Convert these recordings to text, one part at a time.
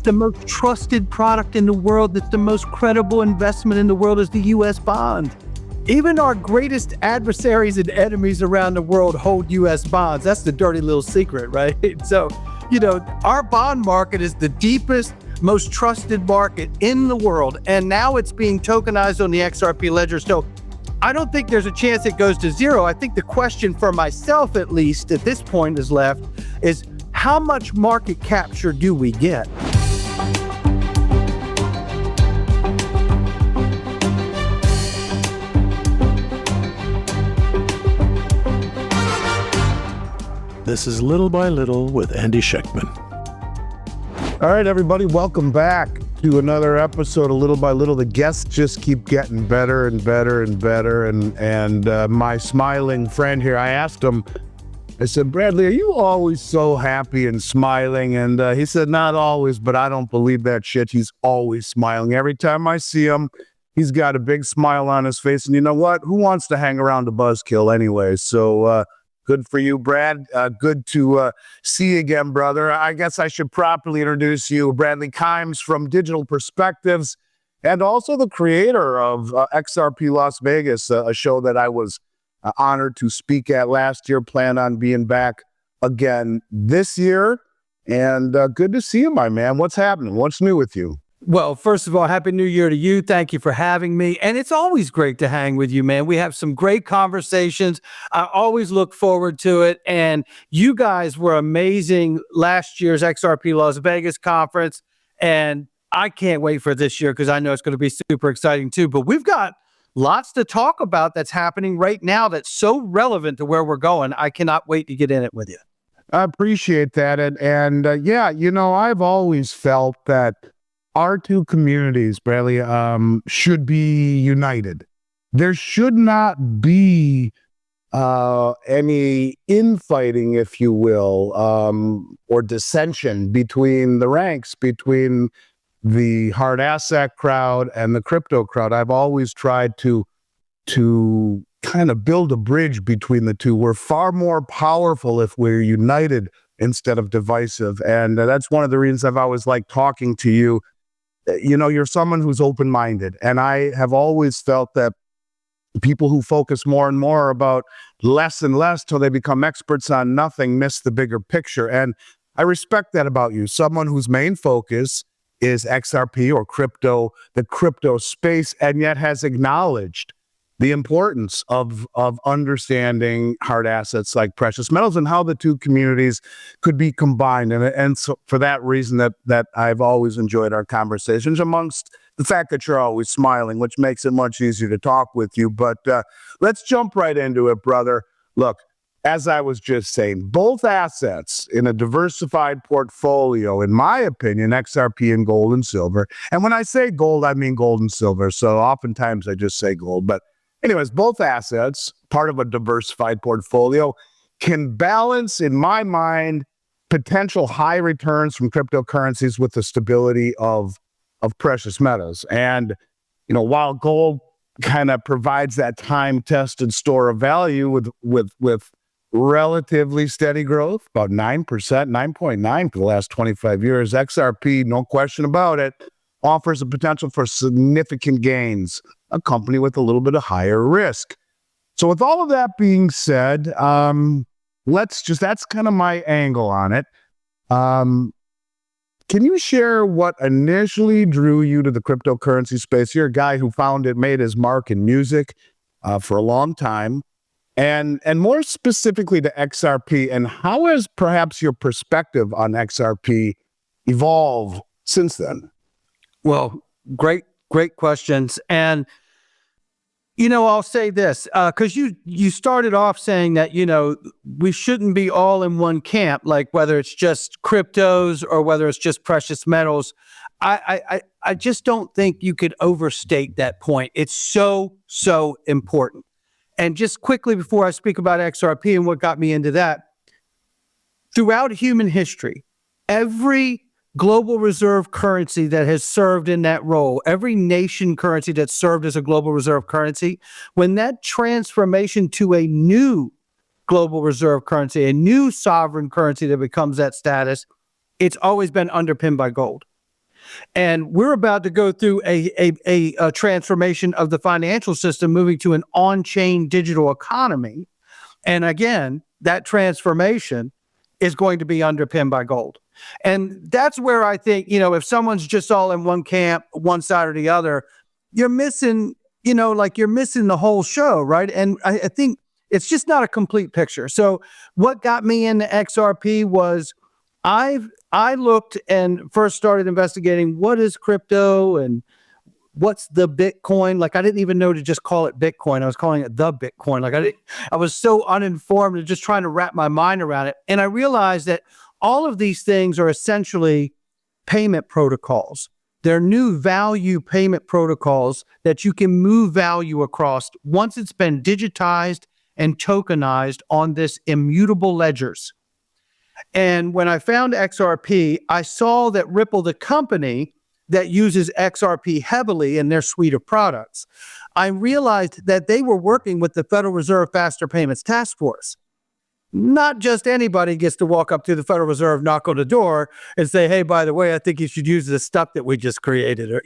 the most trusted product in the world, that's the most credible investment in the world is the US bond. Even our greatest adversaries and enemies around the world hold US bonds. That's the dirty little secret, right? So, our bond market is the deepest, most trusted market in the world. And now it's being tokenized on the XRP ledger. So I don't think there's a chance it goes to zero. I think the question for myself, at least at this point, is left is how much market capture do we get? This is Little by Little with Andy Schechtman. All right, everybody, welcome back to another episode of Little by Little. The guests just keep getting better and better and better. And my smiling friend here, I asked him, I said, Bradley, are you always so happy and smiling? And he said, not always, but I don't believe that shit. He's always smiling. Every time I see him, he's got a big smile on his face. And you know what? Who wants to hang around a buzzkill anyway? So, good for you, Brad. Good to see you again, brother. I guess I should properly introduce you, Bradley Kimes from Digital Perspectives, and also the creator of XRP Las Vegas, a show that I was honored to speak at last year. Plan on being back again this year. And good to see you, my man. What's happening? What's new with you? Well, first of all, Happy New Year to you. Thank you for having me. And it's always great to hang with you, man. We have some great conversations. I always look forward to it. And you guys were amazing last year's XRP Las Vegas conference. And I can't wait for this year because I know it's going to be super exciting too. But we've got lots to talk about that's happening right now that's so relevant to where we're going. I cannot wait to get in it with you. I appreciate that. And yeah, I've always felt that our two communities, Bradley, should be united. There should not be any infighting, if you will, or dissension between the ranks, between the hard asset crowd and the crypto crowd. I've always tried to kind of build a bridge between the two. We're far more powerful if we're united instead of divisive. And that's one of the reasons I've always liked talking to you. You're someone who's open-minded, and I have always felt that people who focus more and more about less and less till they become experts on nothing miss the bigger picture. And I respect that about you, someone whose main focus is XRP or crypto, the crypto space, and yet has acknowledged the importance of understanding hard assets like precious metals and how the two communities could be combined. And so for that reason that I've always enjoyed our conversations, amongst the fact that you're always smiling, which makes it much easier to talk with you. But let's jump right into it, brother. Look, as I was just saying, both assets in a diversified portfolio, in my opinion, XRP and gold and silver. And when I say gold, I mean gold and silver. So oftentimes I just say gold, but anyways, both assets, part of a diversified portfolio, can balance, in my mind, potential high returns from cryptocurrencies with the stability of precious metals. And, while gold kind of provides that time-tested store of value with relatively steady growth, about 9%, 9.9 for the last 25 years, XRP, no question about it, offers a potential for significant gains, accompanied with a little bit of higher risk. So with all of that being said, that's kind of my angle on it. Can you share what initially drew you to the cryptocurrency space? You're a guy who made his mark in music for a long time, and more specifically to XRP, and how has perhaps your perspective on XRP evolved since then? Well, great questions. And, I'll say this, because you started off saying that, we shouldn't be all in one camp, like whether it's just cryptos or whether it's just precious metals. I just don't think you could overstate that point. It's so important. And just quickly before I speak about XRP and what got me into that, throughout human history, every global reserve currency that has served in that role, every nation currency that served as a global reserve currency, when that transformation to a new global reserve currency, a new sovereign currency that becomes that status, it's always been underpinned by gold. And we're about to go through a transformation of the financial system, moving to an on-chain digital economy. And again, that transformation is going to be underpinned by gold. And that's where I think, if someone's just all in one camp, one side or the other, you're missing, you're missing the whole show, right? And I think it's just not a complete picture. So what got me into XRP was I looked and first started investigating what is crypto and what's the Bitcoin. Like, I didn't even know to just call it Bitcoin. I was calling it the Bitcoin. Like, I was so uninformed and just trying to wrap my mind around it. And I realized that all of these things are essentially payment protocols. They're new value payment protocols that you can move value across once it's been digitized and tokenized on this immutable ledgers. And when I found XRP, I saw that Ripple, the company that uses XRP heavily in their suite of products, I realized that they were working with the Federal Reserve Faster Payments Task Force. Not just anybody gets to walk up to the Federal Reserve, knock on the door, and say, hey, by the way, I think you should use this stuff that we just created, or,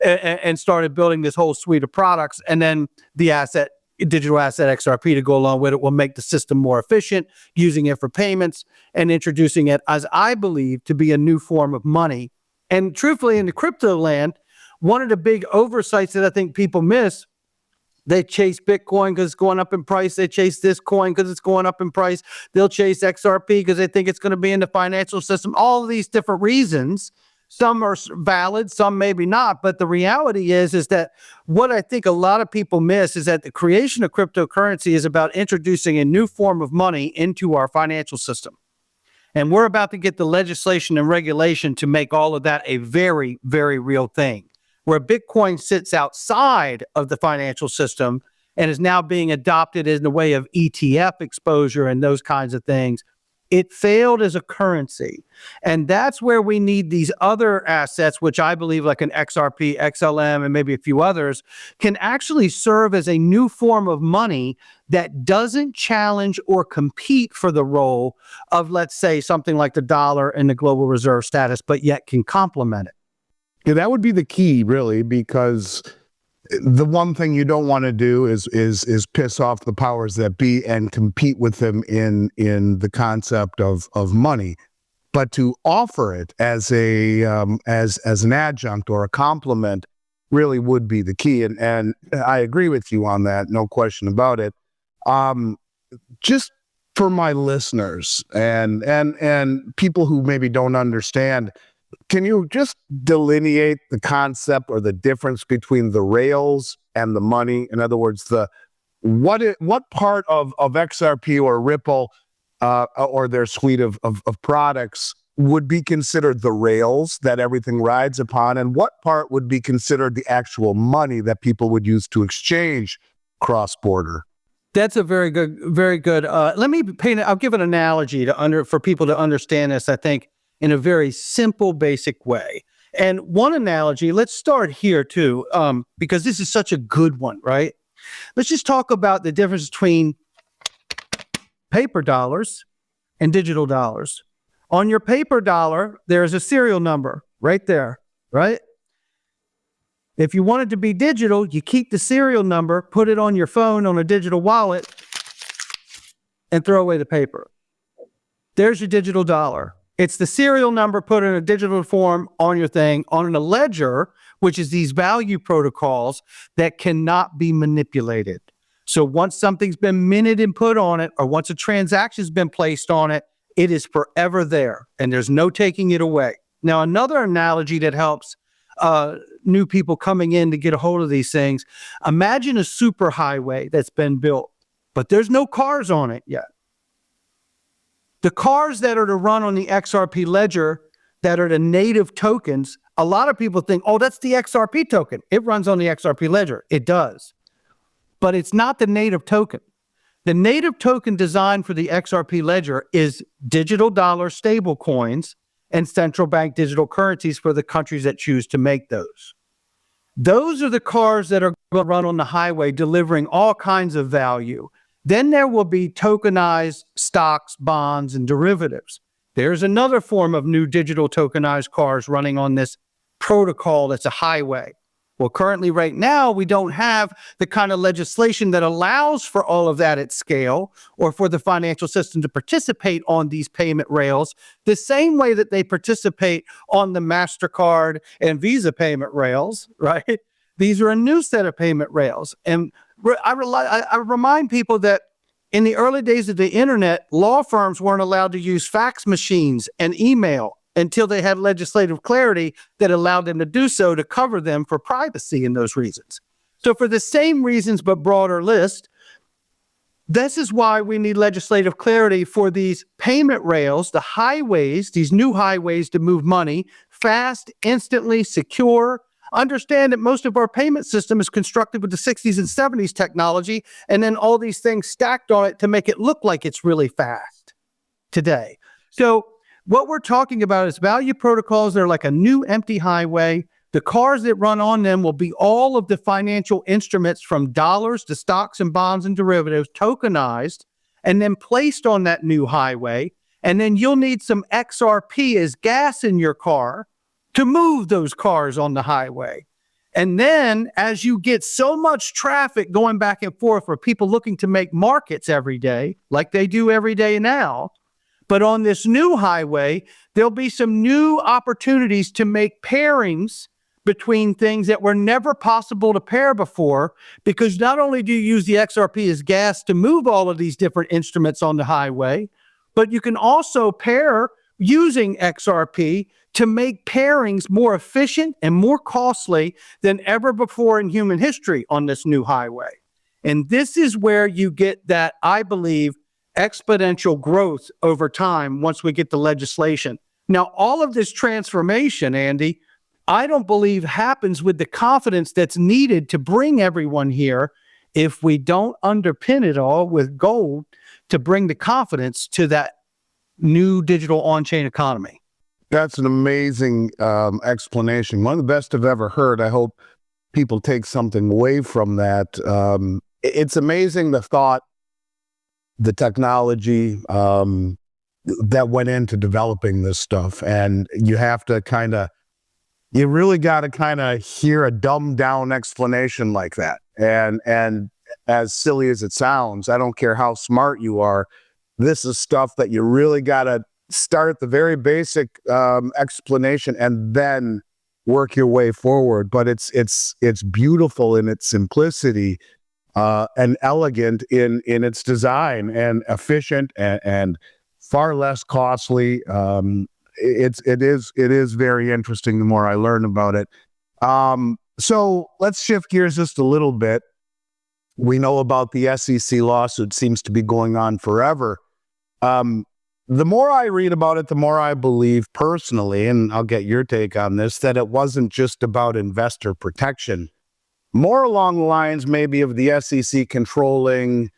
and started building this whole suite of products. And then the digital asset XRP to go along with it will make the system more efficient, using it for payments and introducing it, as I believe, to be a new form of money. And truthfully, in the crypto land, one of the big oversights that I think people miss, they chase Bitcoin because it's going up in price. They chase this coin because it's going up in price. They'll chase XRP because they think it's going to be in the financial system. All of these different reasons. Some are valid, some maybe not. But the reality is that what I think a lot of people miss is that the creation of cryptocurrency is about introducing a new form of money into our financial system. And we're about to get the legislation and regulation to make all of that a very, very real thing. Where Bitcoin sits outside of the financial system and is now being adopted in the way of ETF exposure and those kinds of things, it failed as a currency. And that's where we need these other assets, which I believe, like an XRP, XLM, and maybe a few others, can actually serve as a new form of money that doesn't challenge or compete for the role of, let's say, something like the dollar and the global reserve status, but yet can complement it. Yeah, that would be the key, really, because the one thing you don't want to do is piss off the powers that be and compete with them in the concept of money, but to offer it as a as an adjunct or a complement really would be the key. And I agree with you on that, no question about it. Just for my listeners and people who maybe don't understand, can you just delineate the concept or the difference between the rails and the money? In other words, what part of XRP or Ripple or their suite of products would be considered the rails that everything rides upon, and what part would be considered the actual money that people would use to exchange cross-border? That's a very good, very good. Let me I'll give an analogy for people to understand this, I think, in a very simple, basic way. And one analogy, let's start here too, because this is such a good one, right? Let's just talk about the difference between paper dollars and digital dollars. On your paper dollar, there's a serial number right there, right? If you want it to be digital, you keep the serial number, put it on your phone on a digital wallet, and throw away the paper. There's your digital dollar. It's the serial number put in a digital form on your thing, on a ledger, which is these value protocols that cannot be manipulated. So once something's been minted and put on it, or once a transaction's been placed on it, it is forever there, and there's no taking it away. Now, another analogy that helps new people coming in to get a hold of these things, imagine a superhighway that's been built, but there's no cars on it yet. The cars that are to run on the XRP ledger, that are the native tokens, a lot of people think, oh, that's the XRP token. It runs on the XRP ledger. It does. But it's not the native token. The native token designed for the XRP ledger is digital dollar stable coins and central bank digital currencies for the countries that choose to make those. Those are the cars that are going to run on the highway, delivering all kinds of value. Then there will be tokenized stocks, bonds, and derivatives. There's another form of new digital tokenized cars running on this protocol that's a highway. Well, currently right now, we don't have the kind of legislation that allows for all of that at scale or for the financial system to participate on these payment rails the same way that they participate on the MasterCard and Visa payment rails, right? These are a new set of payment rails. And I remind people that in the early days of the internet, law firms weren't allowed to use fax machines and email until they had legislative clarity that allowed them to do so to cover them for privacy and those reasons. So for the same reasons but broader list, this is why we need legislative clarity for these payment rails, the highways, these new highways to move money, fast, instantly, secure. Understand that most of our payment system is constructed with the 60s and 70s technology, and then all these things stacked on it to make it look like it's really fast today. So what we're talking about is value protocols. They're like a new empty highway. The cars that run on them will be all of the financial instruments from dollars to stocks and bonds and derivatives tokenized and then placed on that new highway. And then you'll need some XRP as gas in your car to move those cars on the highway. And then as you get so much traffic going back and forth for people looking to make markets every day, like they do every day now, but on this new highway, there'll be some new opportunities to make pairings between things that were never possible to pair before, because not only do you use the XRP as gas to move all of these different instruments on the highway, but you can also pair using XRP to make pairings more efficient and more costly than ever before in human history on this new highway. And this is where you get that, I believe, exponential growth over time once we get the legislation. Now, all of this transformation, Andy, I don't believe happens with the confidence that's needed to bring everyone here if we don't underpin it all with gold to bring the confidence to that new digital on-chain economy. That's an amazing explanation. One of the best I've ever heard. I hope people take something away from that. It's amazing the thought, the technology that went into developing this stuff. And you have to you really got to hear a dumbed down explanation like that. And as silly as it sounds, I don't care how smart you are, this is stuff that you really got to start at the very basic explanation and then work your way forward. But it's beautiful in its simplicity. And elegant in its design and efficient and far less costly. It is very interesting the more I learn about it. So let's shift gears just a little bit. We know about the SEC lawsuit, seems to be going on forever. The more I read about it, the more I believe personally, and I'll get your take on this, that it wasn't just about investor protection. More along the lines maybe of the SEC controlling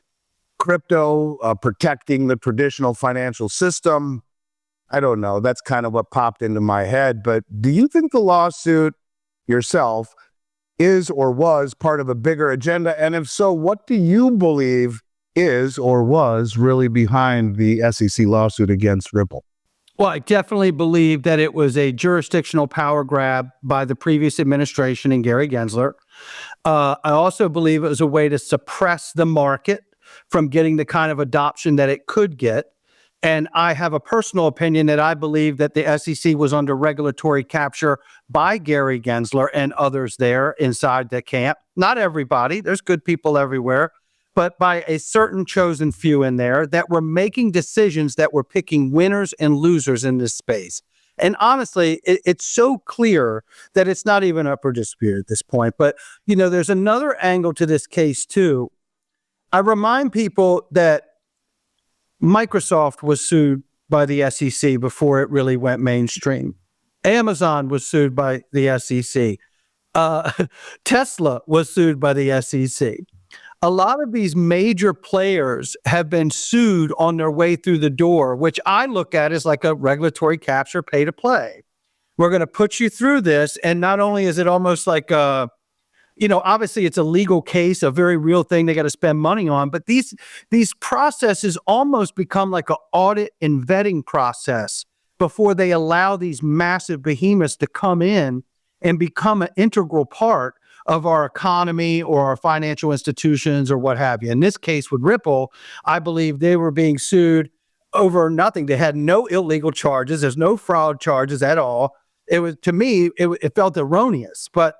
crypto, protecting the traditional financial system. I don't know. That's kind of what popped into my head. But do you think the lawsuit yourself is or was part of a bigger agenda? And if so, what do you believe is or was really behind the SEC lawsuit against Ripple? Well, I definitely believe that it was a jurisdictional power grab by the previous administration and Gary Gensler. I also believe it was a way to suppress the market from getting the kind of adoption that it could get. And I have a personal opinion that I believe that the SEC was under regulatory capture by Gary Gensler and others there inside the camp. Not everybody, there's good people everywhere, but by a certain chosen few in there that were making decisions that were picking winners and losers in this space. And honestly, it's so clear that it's not even up for dispute at this point. But, you know, there's another angle to this case too. I remind people that Microsoft was sued by the SEC before it really went mainstream. Amazon was sued by the SEC. Tesla was sued by the SEC. A lot of these major players have been sued on their way through the door, which I look at as like a regulatory capture, pay to play. We're going to put you through this. And not only is it almost like obviously it's a legal case, a very real thing they got to spend money on, but these processes almost become like an audit and vetting process before they allow these massive behemoths to come in and become an integral part of our economy or our financial institutions or what have you. In this case with Ripple, I believe they were being sued over nothing. They had no illegal charges. There's no fraud charges at all. It was, to me, it felt erroneous, but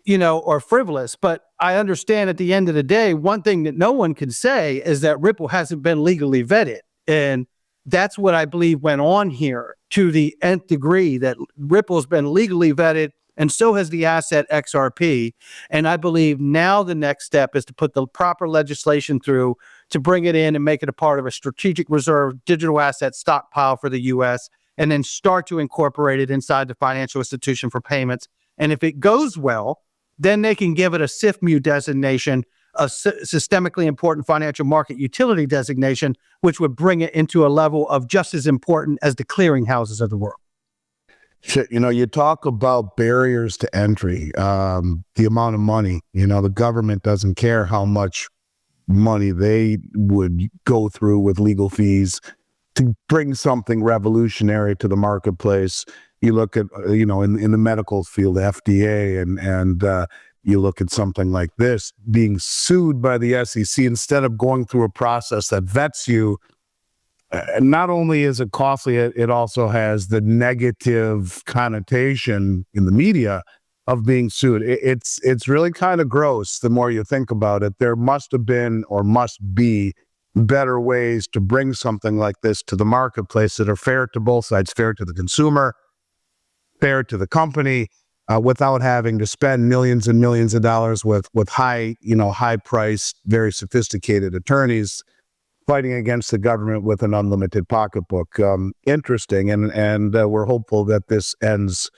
or frivolous. But I understand at the end of the day, one thing that no one can say is that Ripple hasn't been legally vetted. And that's what I believe went on here to the nth degree, that Ripple's been legally vetted, and so has the asset XRP. And I believe now the next step is to put the proper legislation through to bring it in and make it a part of a strategic reserve digital asset stockpile for the U.S., and then start to incorporate it inside the financial institution for payments. And if it goes well, then they can give it a SIFMU designation, a systemically important financial market utility designation, which would bring it into a level of just as important as the clearinghouses of the world. You talk about barriers to entry, the amount of money. The government doesn't care how much money they would go through with legal fees to bring something revolutionary to the marketplace. You look at, in the medical field, FDA, and you look at something like this being sued by the SEC instead of going through a process that vets you. Not only is it costly, it also has the negative connotation in the media of being sued. It's really kind of gross the more you think about it. There must have been or must be better ways to bring something like this to the marketplace that are fair to both sides, fair to the consumer, fair to the company, without having to spend millions and millions of dollars with high priced, very sophisticated attorneys fighting against the government with an unlimited pocketbook. Interesting, and we're hopeful that this ends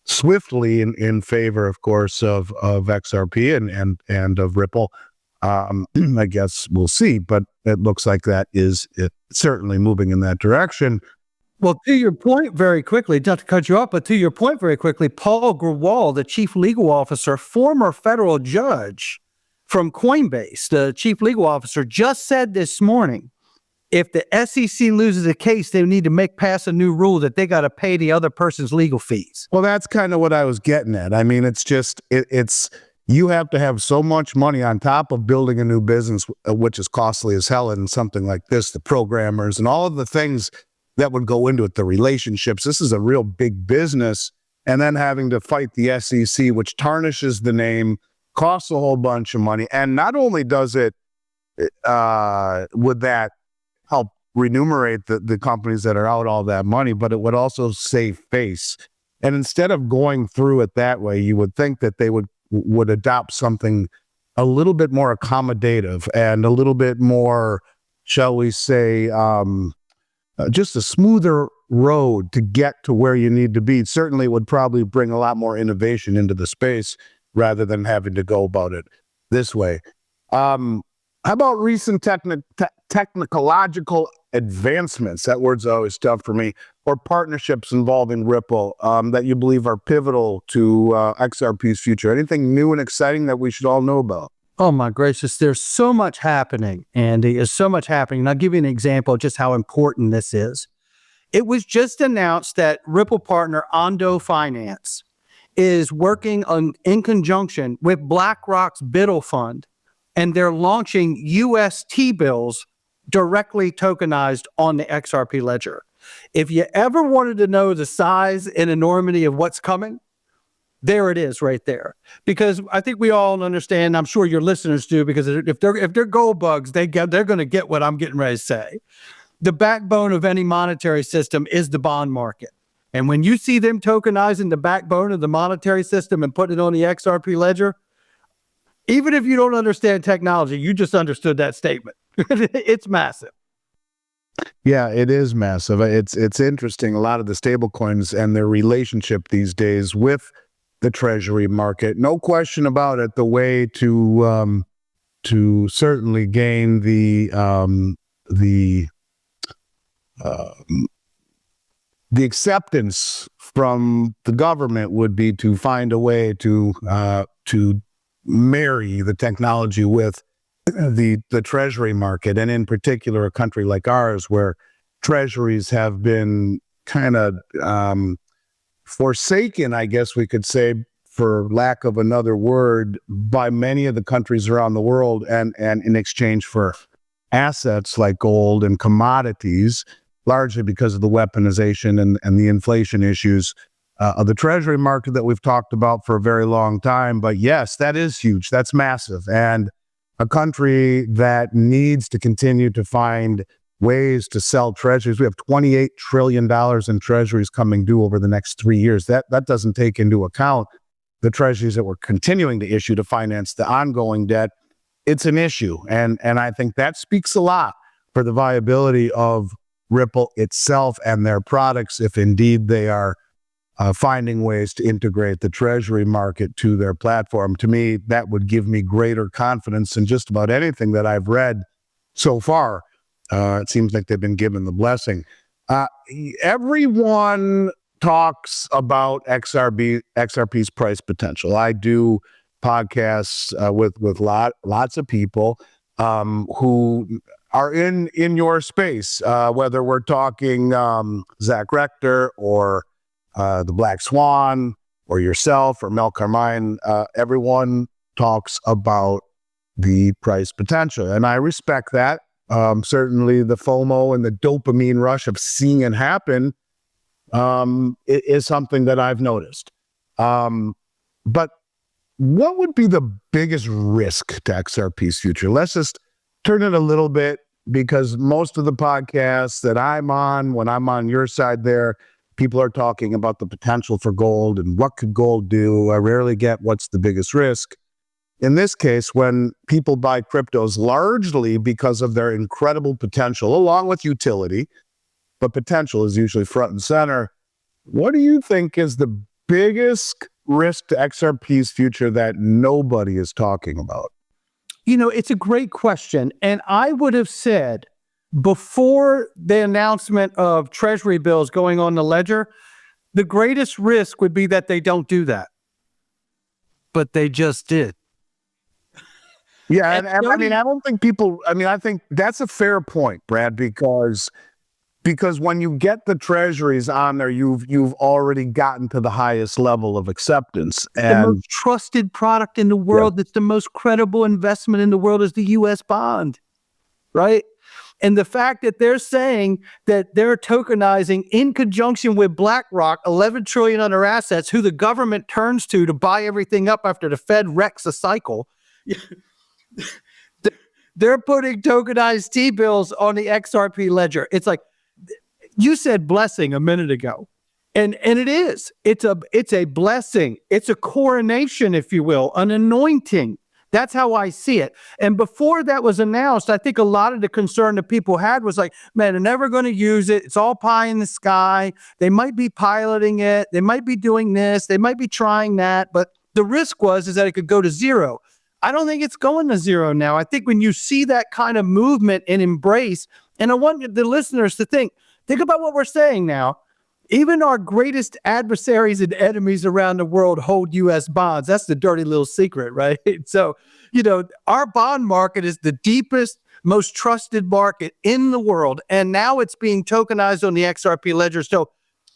swiftly in favor, of course, of XRP and of Ripple. I guess we'll see, but it looks like that is certainly moving in that direction. Well, to your point very quickly, not to cut you off, but to your point very quickly, Paul Grewal, the chief legal officer, former federal judge from Coinbase, the chief legal officer, just said this morning, if the SEC loses a case, they need to pass a new rule that they got to pay the other person's legal fees. Well, that's kind of what I was getting at. I mean, it's just, it's you have to have so much money on top of building a new business, which is costly as hell in something like this, the programmers and all of the things that would go into it, the relationships. This is a real big business. And then having to fight the SEC, which tarnishes the name, costs a whole bunch of money. And not only does it, would that help remunerate the companies that are out all that money, but it would also save face. And instead of going through it that way, you would think that they would adopt something a little bit more accommodative and a little bit more, shall we say, just a smoother road to get to where you need to be. Certainly would probably bring a lot more innovation into the space rather than having to go about it this way. How about recent technological advancements? That word's always tough for me. Or partnerships involving Ripple that you believe are pivotal to XRP's future? Anything new and exciting that we should all know about? Oh my gracious, there's so much happening, Andy. There's so much happening. And I'll give you an example of just how important this is. It was just announced that Ripple partner Ondo Finance is working in conjunction with BlackRock's Biddle Fund, and they're launching US T-bills directly tokenized on the XRP ledger. If you ever wanted to know the size and enormity of what's coming, there it is right there. Because I think we all understand, I'm sure your listeners do, because if they're gold bugs, they're going to get what I'm getting ready to say. The backbone of any monetary system is the bond market. And when you see them tokenizing the backbone of the monetary system and putting it on the XRP ledger, even if you don't understand technology, you just understood that statement. It's massive. Yeah, it is massive. It's interesting. A lot of the stable coins and their relationship these days with the treasury market, no question about it, the way to certainly gain the acceptance from the government would be to find a way to marry the technology with the treasury market, and in particular a country like ours where treasuries have been kind of forsaken, I guess we could say, for lack of another word, by many of the countries around the world, and in exchange for assets like gold and commodities, largely because of the weaponization and the inflation issues of the treasury market that we've talked about for a very long time. But yes, that is huge. That's massive. And a country that needs to continue to find ways to sell treasuries. We have $28 trillion in treasuries coming due over the next 3 years. That doesn't take into account the treasuries that we're continuing to issue to finance the ongoing debt. It's an issue. And I think that speaks a lot for the viability of Ripple itself and their products, if indeed they are finding ways to integrate the treasury market to their platform. To me, that would give me greater confidence in just about anything that I've read so far. It seems like they've been given the blessing. Everyone talks about XRP's price potential. I do podcasts with lots of people who are in your space, whether we're talking Zach Rector or the Black Swan or yourself or Mel Carmine. Everyone talks about the price potential, and I respect that. Certainly the FOMO and the dopamine rush of seeing it happen is something that I've noticed. But what would be the biggest risk to XRP's future? Let's just turn it a little bit, because most of the podcasts that I'm on, when I'm on your side there, people are talking about the potential for gold and what could gold do. I rarely get what's the biggest risk. In this case, when people buy cryptos largely because of their incredible potential, along with utility, but potential is usually front and center, what do you think is the biggest risk to XRP's future that nobody is talking about? You know, it's a great question. And I would have said before the announcement of treasury bills going on the ledger, the greatest risk would be that they don't do that. But they just did. Yeah, and I mean, I don't think people, I mean, I think that's a fair point, Brad, because when you get the treasuries on there, you've already gotten to the highest level of acceptance. And the most trusted product in the world, that's the most credible investment in the world, is the US bond, right? And the fact that they're saying that they're tokenizing in conjunction with BlackRock, 11 trillion under assets, who the government turns to buy everything up after the Fed wrecks a cycle. They're putting tokenized T-bills on the XRP ledger. It's like, you said blessing a minute ago. And it is. It's a blessing. It's a coronation, if you will, an anointing. That's how I see it. And before that was announced, I think a lot of the concern that people had was like, man, they're never going to use it. It's all pie in the sky. They might be piloting it. They might be doing this. They might be trying that. But the risk is that it could go to zero. I don't think it's going to zero now. I think when you see that kind of movement and embrace, and I want the listeners to think about what we're saying now. Even our greatest adversaries and enemies around the world hold U.S. bonds. That's the dirty little secret, right? So, you know, our bond market is the deepest, most trusted market in the world. And now it's being tokenized on the XRP ledger. So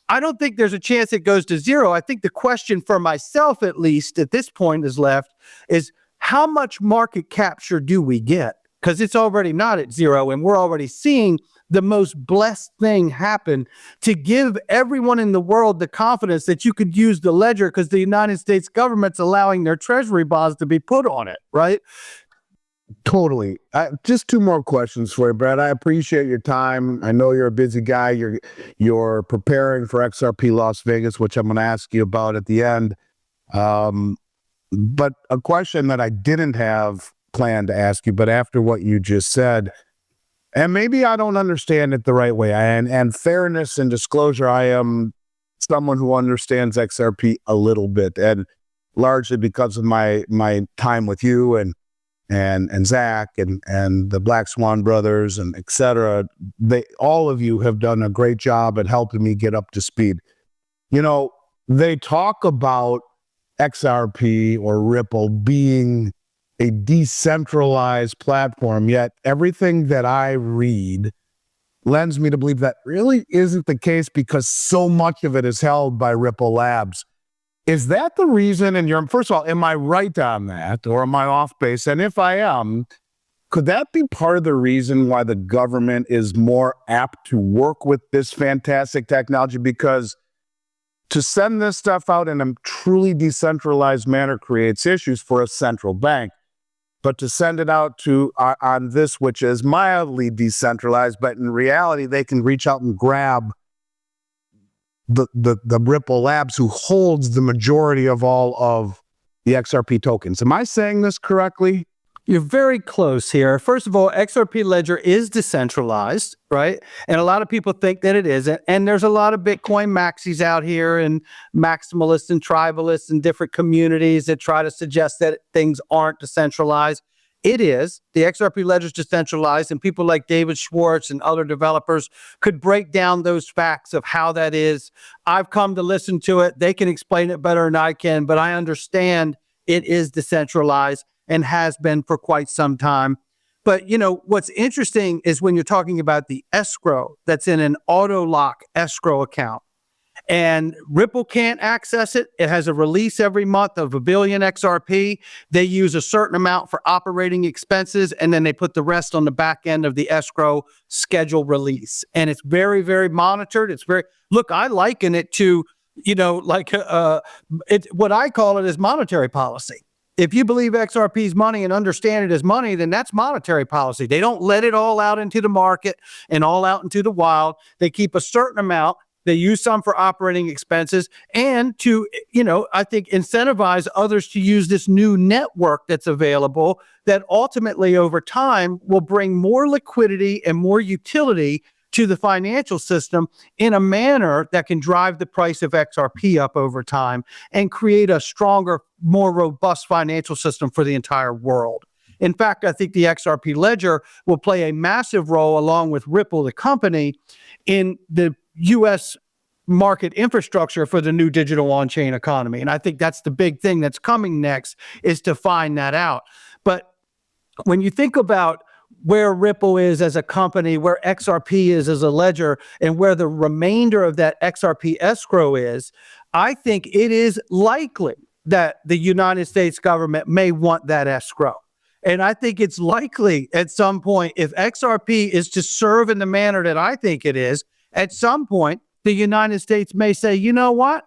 I don't think there's a chance it goes to zero. I think the question for myself, at least at this point, is left is how much market capture do we get? Because it's already not at zero, and we're already seeing the most blessed thing happen to give everyone in the world the confidence that you could use the ledger because the United States government's allowing their treasury bonds to be put on it, right? Totally. Just two more questions for you, Brad. I appreciate your time. I know you're a busy guy. You're preparing for XRP Las Vegas, which I'm going to ask you about at the end. But a question that I didn't have planned to ask you, but after what you just said, and maybe I don't understand it the right way. And fairness and disclosure, I am someone who understands XRP a little bit, and largely because of my time with you and Zach and the Black Swan brothers and et cetera. All of you have done a great job at helping me get up to speed. You know, they talk about XRP or Ripple being a decentralized platform, yet everything that I read lends me to believe that really isn't the case because so much of it is held by Ripple Labs. Is that the reason? And first of all, am I right on that, or am I off base? And if I am, could that be part of the reason why the government is more apt to work with this fantastic technology? Because to send this stuff out in a truly decentralized manner creates issues for a central bank. But to send it out to on this, which is mildly decentralized, but in reality, they can reach out and grab the Ripple Labs, who holds the majority of all of the XRP tokens. Am I saying this correctly? You're very close here. First of all, XRP Ledger is decentralized, right? And a lot of people think that it isn't. And there's a lot of Bitcoin maxis out here and maximalists and tribalists and different communities that try to suggest that things aren't decentralized. It is. The XRP Ledger is decentralized, and people like David Schwartz and other developers could break down those facts of how that is. I've come to listen to it. They can explain it better than I can, but I understand it is decentralized and has been for quite some time. But, you know, what's interesting is when you're talking about the escrow that's in an auto lock escrow account, and Ripple can't access it. It has a release every month of 1 billion XRP. They use a certain amount for operating expenses, and then they put the rest on the back end of the escrow schedule release. And it's very, very monitored. It's very, look, I liken it to, you know, like what I call it is monetary policy. If you believe XRP is money and understand it as money, then that's monetary policy. They don't let it all out into the market and all out into the wild. They keep a certain amount. They use some for operating expenses and to, you know, I think incentivize others to use this new network that's available that ultimately over time will bring more liquidity and more utility to the financial system in a manner that can drive the price of XRP up over time and create a stronger, more robust financial system for the entire world. In fact, I think the XRP Ledger will play a massive role along with Ripple, the company, in the U.S. market infrastructure for the new digital on-chain economy. And I think that's the big thing that's coming next, is to find that out. But when you think about where Ripple is as a company, where XRP is as a ledger, and where the remainder of that XRP escrow is, I think it is likely that the United States government may want that escrow. And I think it's likely at some point, if XRP is to serve in the manner that I think it is, at some point, the United States may say, you know what?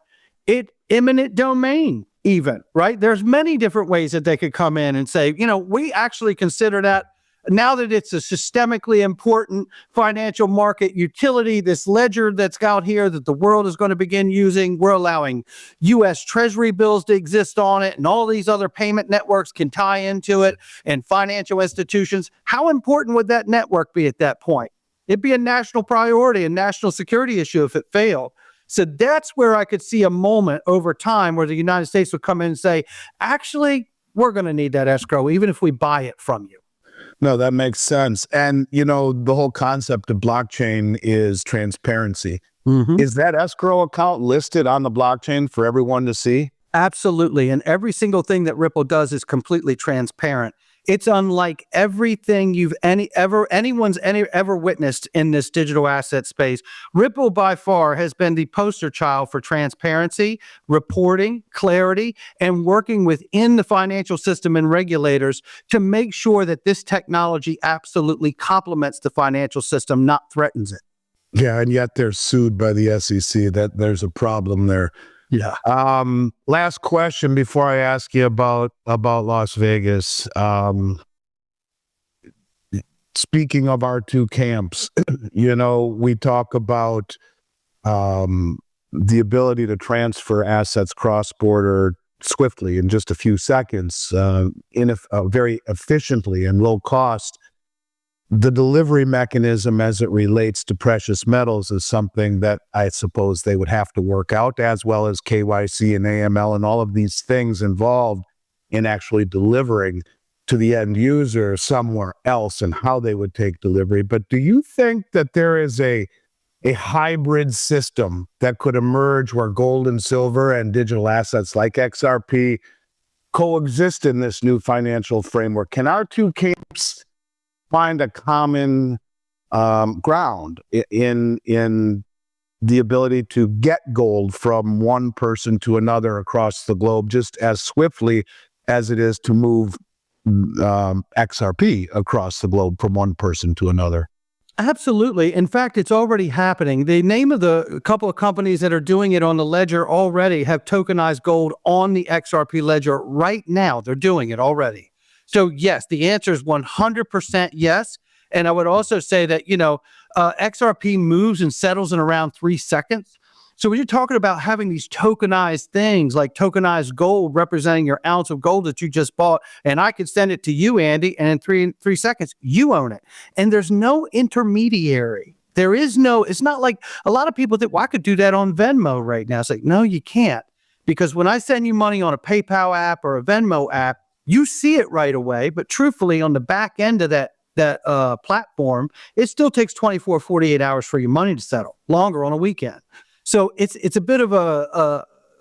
Eminent domain even, right? There's many different ways that they could come in and say, you know, we actually consider that now that it's a systemically important financial market utility, this ledger that's out here that the world is going to begin using, we're allowing U.S. Treasury bills to exist on it, and all these other payment networks can tie into it, and financial institutions. How important would that network be at that point? It'd be a national priority, a national security issue if it failed. So that's where I could see a moment over time where the United States would come in and say, actually, we're going to need that escrow, even if we buy it from you. No, that makes sense. And, you know, the whole concept of blockchain is transparency. Is that escrow account listed on the blockchain for everyone to see? Absolutely. And every single thing that Ripple does is completely transparent. It's unlike everything anyone's ever witnessed in this digital asset space. Ripple by far has been the poster child for transparency, reporting, clarity, and working within the financial system and regulators to make sure that this technology absolutely complements the financial system, not threatens it. Yeah, and yet they're sued by the SEC. That there's a problem there. Yeah. Last question before I ask you about Las Vegas. Speaking of our two camps, you know, we talk about the ability to transfer assets cross-border swiftly in just a few seconds, very efficiently and low cost. The delivery mechanism as it relates to precious metals is something that I suppose they would have to work out, as well as KYC and AML and all of these things involved in actually delivering to the end user somewhere else and how they would take delivery. But do you think that there is a hybrid system that could emerge where gold and silver and digital assets like XRP coexist in this new financial framework? Can our two camps find a common ground in the ability to get gold from one person to another across the globe just as swiftly as it is to move XRP across the globe from one person to another. Absolutely. In fact, it's already happening. The name of the couple of companies that are doing it on the ledger already have tokenized gold on the XRP ledger right now. They're doing it already. So yes, the answer is 100% yes. And I would also say that, XRP moves and settles in around 3 seconds. So when you're talking about having these tokenized things like tokenized gold representing your ounce of gold that you just bought, and I could send it to you, Andy, and in three seconds, you own it. And there's no intermediary. There is no, it's not like a lot of people think, well, I could do that on Venmo right now. It's like, no, you can't. Because when I send you money on a PayPal app or a Venmo app, you see it right away. But truthfully, on the back end of that platform, it still takes 24, 48 hours for your money to settle, longer on a weekend. So it's a bit of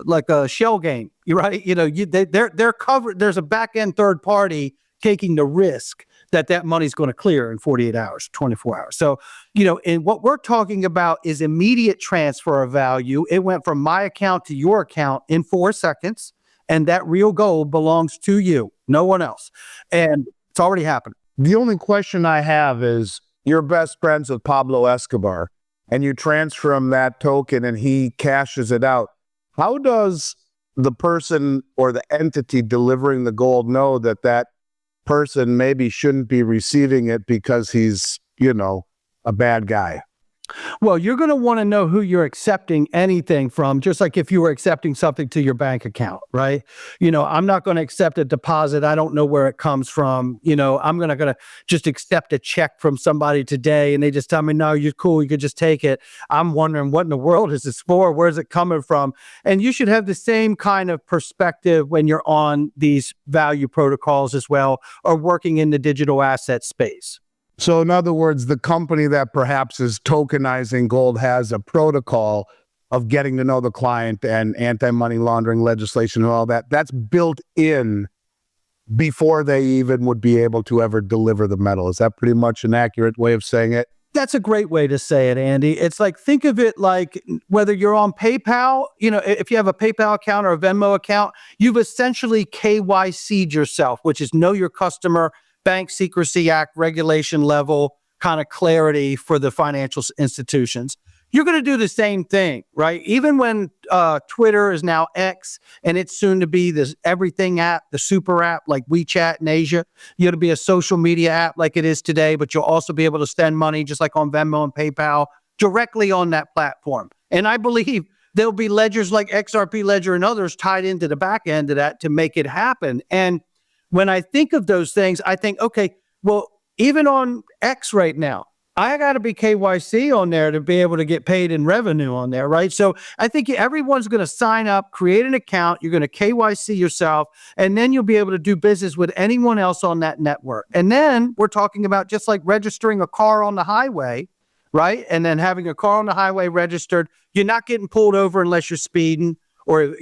like a shell game, right? They're covered. There's a back end third party taking the risk that money's going to clear in 48 hours, 24 hours. So, and what we're talking about is immediate transfer of value. It went from my account to your account in 4 seconds, and that real gold belongs to you, no one else. And it's already happened. The only question I have is, you're best friends with Pablo Escobar, and you transfer him that token and he cashes it out. How does the person or the entity delivering the gold know that that person maybe shouldn't be receiving it because he's, a bad guy? Well, you're going to want to know who you're accepting anything from, just like if you were accepting something to your bank account, right? I'm not going to accept a deposit. I don't know where it comes from. I'm going to just accept a check from somebody today and they just tell me, no, you're cool. You could just take it. I'm wondering, what in the world is this for? Where's it coming from? And you should have the same kind of perspective when you're on these value protocols as well, or working in the digital asset space. So in other words, the company that perhaps is tokenizing gold has a protocol of getting to know the client and anti-money laundering legislation and all that. That's built in before they even would be able to ever deliver the metal. Is that pretty much an accurate way of saying it? That's a great way to say it, Andy. It's like, think of it like whether you're on PayPal, if you have a PayPal account or a Venmo account, you've essentially KYC'd yourself, which is know your customer, Bank Secrecy Act regulation level kind of clarity for the financial institutions. You're going to do the same thing, right? Even when Twitter is now X and it's soon to be this everything app, the super app like WeChat in Asia, you're going to be a social media app like it is today, but you'll also be able to send money just like on Venmo and PayPal directly on that platform. And I believe there'll be ledgers like XRP Ledger and others tied into the back end of that to make it happen. And when I think of those things, I think, okay, well, even on X right now, I got to be KYC on there to be able to get paid in revenue on there, right? So I think everyone's going to sign up, create an account, you're going to KYC yourself, and then you'll be able to do business with anyone else on that network. And then we're talking about just like registering a car on the highway, right? And then having a car on the highway registered, you're not getting pulled over unless you're speeding or,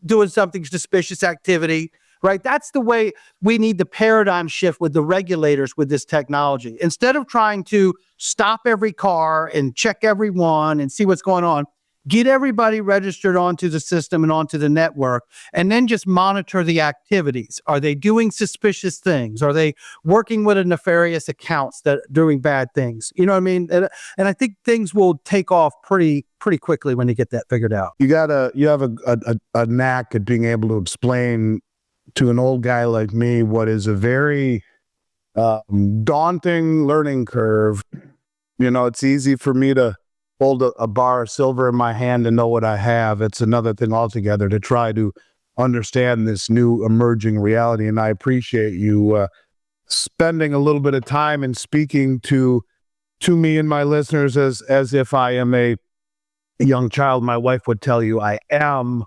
doing something suspicious activity. Right? That's the way we need the paradigm shift with the regulators with this technology. Instead of trying to stop every car and check every one and see what's going on, get everybody registered onto the system and onto the network, and then just monitor the activities. Are they doing suspicious things? Are they working with a nefarious accounts that are doing bad things? You know what I mean? And I think things will take off pretty quickly when you get that figured out. You have a knack at being able to explain to an old guy like me what is a very daunting learning curve. It's easy for me to hold a bar of silver in my hand and know what I have. It's another thing altogether to try to understand this new emerging reality. And I appreciate you spending a little bit of time and speaking to me and my listeners as if I am a young child. My wife would tell you I am.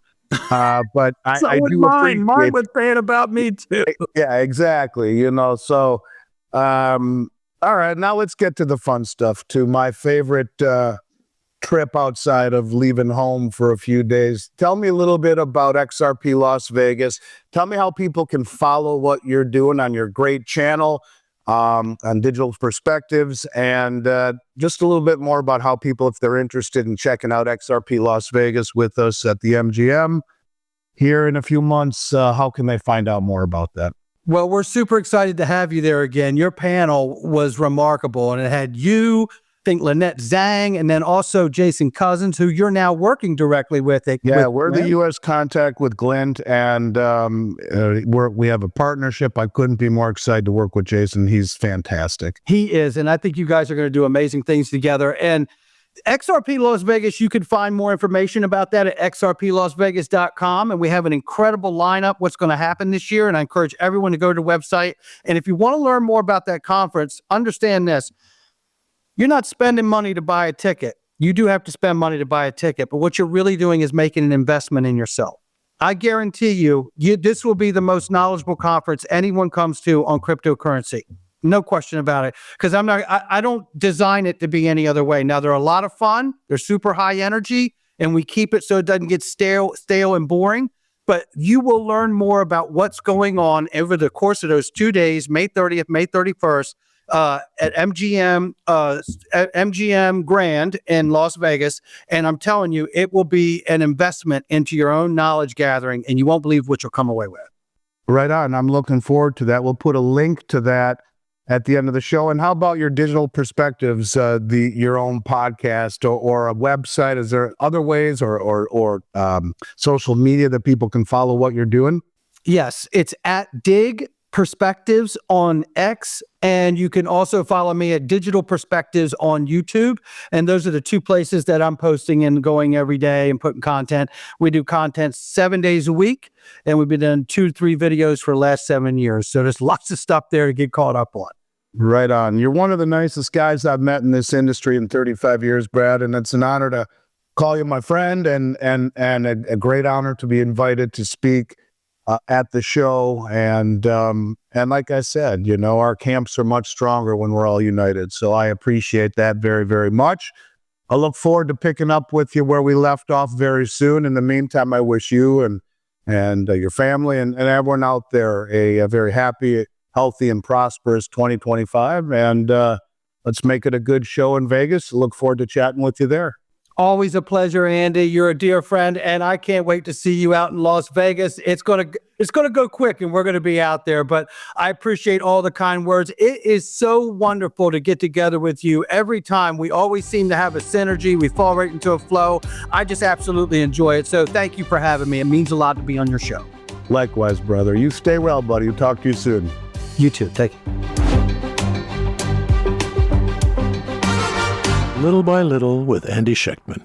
But I do appreciate. Mine was saying about me too. Yeah, exactly. So, all right, now let's get to the fun stuff, to my favorite trip outside of leaving home for a few days. Tell me a little bit about XRP Las Vegas. Tell me how people can follow what you're doing on your great channel. on digital perspectives, and just a little bit more about how people, if they're interested in checking out XRP Las Vegas with us at the MGM here in a few months, how can they find out more about that? Well, we're super excited to have you there again. Your panel was remarkable, and it had you, I think Lynette Zhang, and then also Jason Cousins, who you're now working directly with. Yeah, we're the U.S. contact with Glint, and we have a partnership. I couldn't be more excited to work with Jason. He's fantastic. He is, and I think you guys are going to do amazing things together. And XRP Las Vegas, you can find more information about that at xrplasvegas.com. And we have an incredible lineup, what's going to happen this year. And I encourage everyone to go to the website. And if you want to learn more about that conference, understand this. You're not spending money to buy a ticket. You do have to spend money to buy a ticket. But what you're really doing is making an investment in yourself. I guarantee you, this will be the most knowledgeable conference anyone comes to on cryptocurrency. No question about it. Because I don't design it to be any other way. Now, they're a lot of fun. They're super high energy, and we keep it so it doesn't get stale and boring. But you will learn more about what's going on over the course of those 2 days, May 30th, May 31st, at MGM Grand in Las Vegas. And I'm telling you, it will be an investment into your own knowledge gathering, and you won't believe what you'll come away with. Right on. I'm looking forward to that. We'll put a link to that at the end of the show. And how about your digital perspectives, your own podcast or a website? Is there other ways or social media that people can follow what you're doing? Yes, it's at Dig Perspectives on X, and you can also follow me at Digital Perspectives on YouTube. And those are the two places that I'm posting and going every day and putting content. We do content 7 days a week, and we've been doing 2 to 3 videos for the last 7 years. So there's lots of stuff there to get caught up on. Right on. You're one of the nicest guys I've met in this industry in 35 years, Brad, and it's an honor to call you my friend, and a great honor to be invited to speak at the show. And like I said, our camps are much stronger when we're all united. So I appreciate that very, very much. I look forward to picking up with you where we left off very soon. In the meantime, I wish you and your family and everyone out there a very happy, healthy, and prosperous 2025. And let's make it a good show in Vegas. Look forward to chatting with you there. Always a pleasure, Andy. You're a dear friend, and I can't wait to see you out in Las Vegas. It's gonna go quick, and we're gonna be out there. But I appreciate all the kind words. It is so wonderful to get together with you every time. We always seem to have a synergy. We fall right into a flow. I just absolutely enjoy it. So thank you for having me. It means a lot to be on your show. Likewise, brother. You stay well, buddy. We'll talk to you soon. You too. Thank you. Little by Little with Andy Schechtman.